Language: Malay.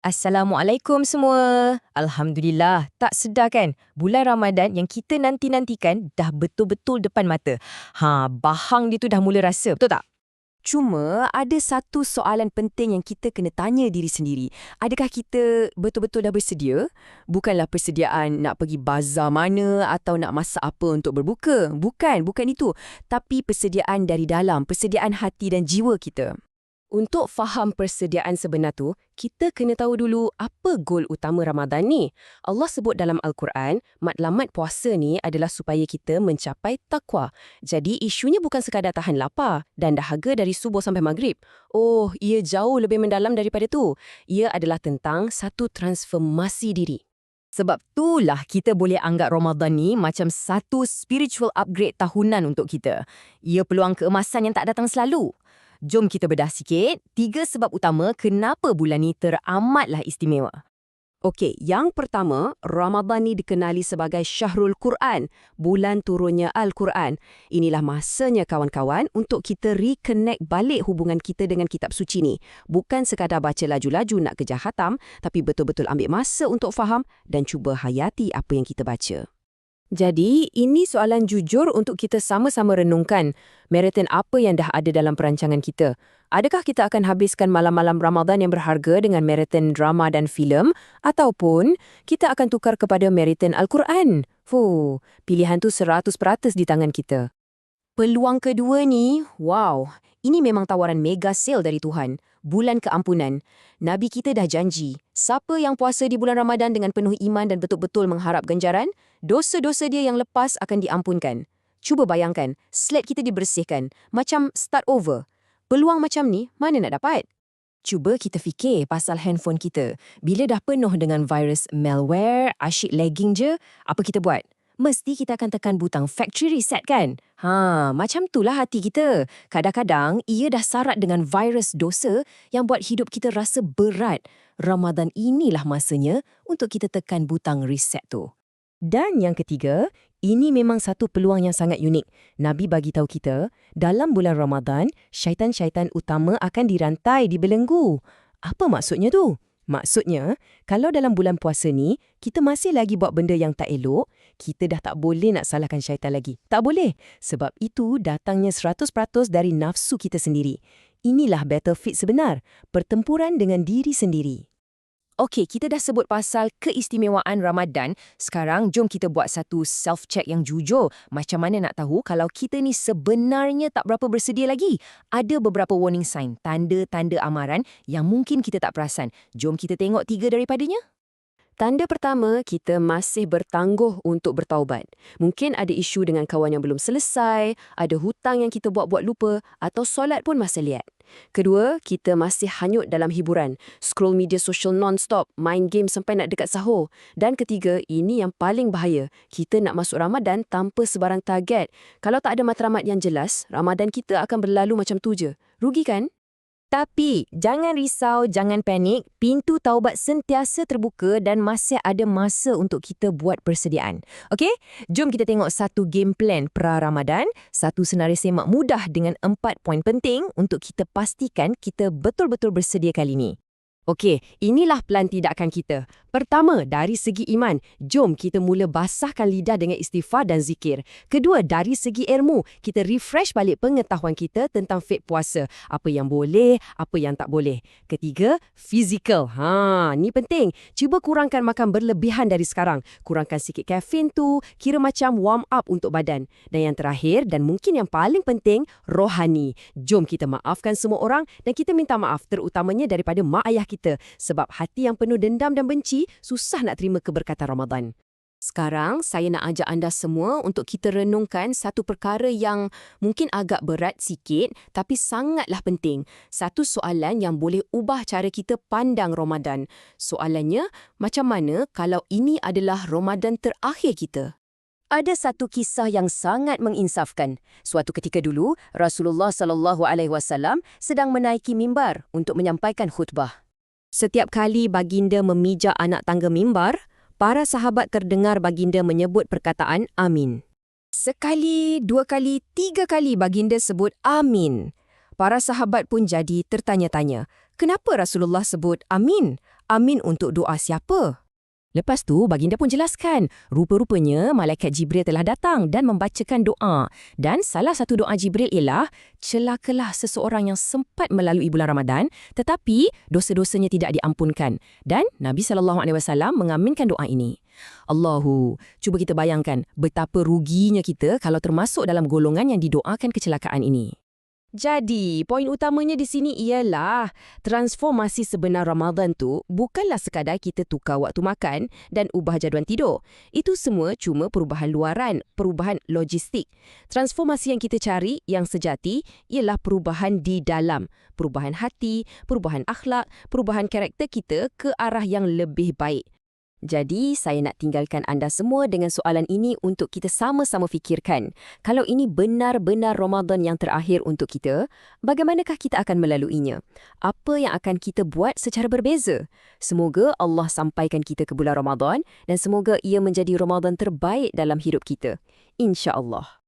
Assalamualaikum semua. Alhamdulillah, tak sedar kan? Bulan Ramadan yang kita nanti-nantikan dah betul-betul depan mata. Bahang dia tu dah mula rasa, betul tak? Cuma ada satu soalan penting yang kita kena tanya diri sendiri. Adakah kita betul-betul dah bersedia? Bukanlah persediaan nak pergi bazar mana atau nak masak apa untuk berbuka. Bukan itu. Tapi persediaan dari dalam, persediaan hati dan jiwa kita. Untuk faham persediaan sebenar tu, kita kena tahu dulu apa gol utama Ramadan ni. Allah sebut dalam Al-Quran, matlamat puasa ni adalah supaya kita mencapai takwa. Jadi isunya bukan sekadar tahan lapar dan dahaga dari subuh sampai maghrib. Oh, ia jauh lebih mendalam daripada tu. Ia adalah tentang satu transformasi diri. Sebab itulah kita boleh anggap Ramadan ni macam satu spiritual upgrade tahunan untuk kita. Ia peluang keemasan yang tak datang selalu. Jom kita bedah sikit 3 sebab utama kenapa bulan ni teramatlah istimewa. Okey, yang pertama, Ramadan ni dikenali sebagai Syahrul Quran, bulan turunnya Al-Quran. Inilah masanya kawan-kawan untuk kita reconnect balik hubungan kita dengan kitab suci ni. Bukan sekadar baca laju-laju nak kejar khatam, tapi betul-betul ambil masa untuk faham dan cuba hayati apa yang kita baca. Jadi, ini soalan jujur untuk kita sama-sama renungkan. Maraton apa yang dah ada dalam perancangan kita? Adakah kita akan habiskan malam-malam Ramadan yang berharga dengan maraton drama dan filem? Ataupun kita akan tukar kepada maraton Al-Quran? Pilihan tu 100% di tangan kita. Peluang kedua ni, wow, ini memang tawaran mega sale dari Tuhan. Bulan keampunan. Nabi kita dah janji, siapa yang puasa di bulan Ramadan dengan penuh iman dan betul-betul mengharap ganjaran, dosa-dosa dia yang lepas akan diampunkan. Cuba bayangkan, slate kita dibersihkan, macam start over. Peluang macam ni, mana nak dapat? Cuba kita fikir pasal handphone kita. Bila dah penuh dengan virus malware, asyik lagging je, apa kita buat? Mesti kita akan tekan butang factory reset kan? Macam itulah hati kita. Kadang-kadang, ia dah sarat dengan virus dosa yang buat hidup kita rasa berat. Ramadan inilah masanya untuk kita tekan butang reset tu. Dan yang ketiga, ini memang satu peluang yang sangat unik. Nabi bagi tahu kita, dalam bulan Ramadan, syaitan-syaitan utama akan dirantai, dibelenggu. Apa maksudnya tu? Maksudnya, kalau dalam bulan puasa ni, kita masih lagi buat benda yang tak elok, kita dah tak boleh nak salahkan syaitan lagi. Tak boleh. Sebab itu datangnya 100% dari nafsu kita sendiri. Inilah battlefield sebenar, pertempuran dengan diri sendiri. Okey, kita dah sebut pasal keistimewaan Ramadan. Sekarang, jom kita buat satu self-check yang jujur. Macam mana nak tahu kalau kita ni sebenarnya tak berapa bersedia lagi? Ada beberapa warning sign, tanda-tanda amaran yang mungkin kita tak perasan. Jom kita tengok 3 daripadanya. Tanda pertama, kita masih bertangguh untuk bertaubat. Mungkin ada isu dengan kawan yang belum selesai, ada hutang yang kita buat-buat lupa, atau solat pun masih liat. Kedua, kita masih hanyut dalam hiburan, scroll media sosial non-stop, main game sampai nak dekat sahur. Dan ketiga, ini yang paling bahaya, kita nak masuk Ramadan tanpa sebarang target. Kalau tak ada matlamat yang jelas, Ramadan kita akan berlalu macam tu je. Rugi kan? Tapi, jangan risau, jangan panik. Pintu taubat sentiasa terbuka dan masih ada masa untuk kita buat persediaan. Okey? Jom kita tengok satu game plan pra-Ramadan, satu senarai semak mudah dengan 4 poin penting untuk kita pastikan kita betul-betul bersedia kali ni. Okey, inilah plan tindakan kita. Pertama, dari segi iman, jom kita mula basahkan lidah dengan istighfar dan zikir. Kedua, dari segi ilmu, kita refresh balik pengetahuan kita tentang fiqh puasa. Apa yang boleh, apa yang tak boleh. Ketiga, fizikal. Ni penting. Cuba kurangkan makan berlebihan dari sekarang. Kurangkan sikit kafein tu, kira macam warm up untuk badan. Dan yang terakhir, dan mungkin yang paling penting, rohani. Jom kita maafkan semua orang dan kita minta maaf terutamanya daripada mak ayah kita. Sebab hati yang penuh dendam dan benci susah nak terima keberkatan Ramadan. Sekarang, saya nak ajak anda semua untuk kita renungkan satu perkara yang mungkin agak berat sikit tapi sangatlah penting. Satu soalan yang boleh ubah cara kita pandang Ramadan. Soalannya, macam mana kalau ini adalah Ramadan terakhir kita? Ada satu kisah yang sangat menginsafkan. Suatu ketika dulu, Rasulullah SAW sedang menaiki mimbar untuk menyampaikan khutbah. Setiap kali baginda memijak anak tangga mimbar, para sahabat terdengar baginda menyebut perkataan amin. Sekali, 2 kali, 3 kali baginda sebut amin. Para sahabat pun jadi tertanya-tanya, kenapa Rasulullah sebut amin? amin untuk doa siapa? Lepas tu, baginda pun jelaskan, rupa-rupanya malaikat Jibril telah datang dan membacakan doa. Dan salah satu doa Jibril ialah, celakalah seseorang yang sempat melalui bulan Ramadan, tetapi dosa-dosanya tidak diampunkan. Dan Nabi SAW mengaminkan doa ini. Allahu, cuba kita bayangkan betapa ruginya kita kalau termasuk dalam golongan yang didoakan kecelakaan ini. Jadi, poin utamanya di sini ialah transformasi sebenar Ramadan tu bukanlah sekadar kita tukar waktu makan dan ubah jadual tidur. Itu semua cuma perubahan luaran, perubahan logistik. Transformasi yang kita cari, yang sejati, ialah perubahan di dalam. Perubahan hati, perubahan akhlak, perubahan karakter kita ke arah yang lebih baik. Jadi, saya nak tinggalkan anda semua dengan soalan ini untuk kita sama-sama fikirkan. Kalau ini benar-benar Ramadan yang terakhir untuk kita, bagaimanakah kita akan melaluinya? Apa yang akan kita buat secara berbeza? Semoga Allah sampaikan kita ke bulan Ramadan dan semoga ia menjadi Ramadan terbaik dalam hidup kita. InsyaAllah.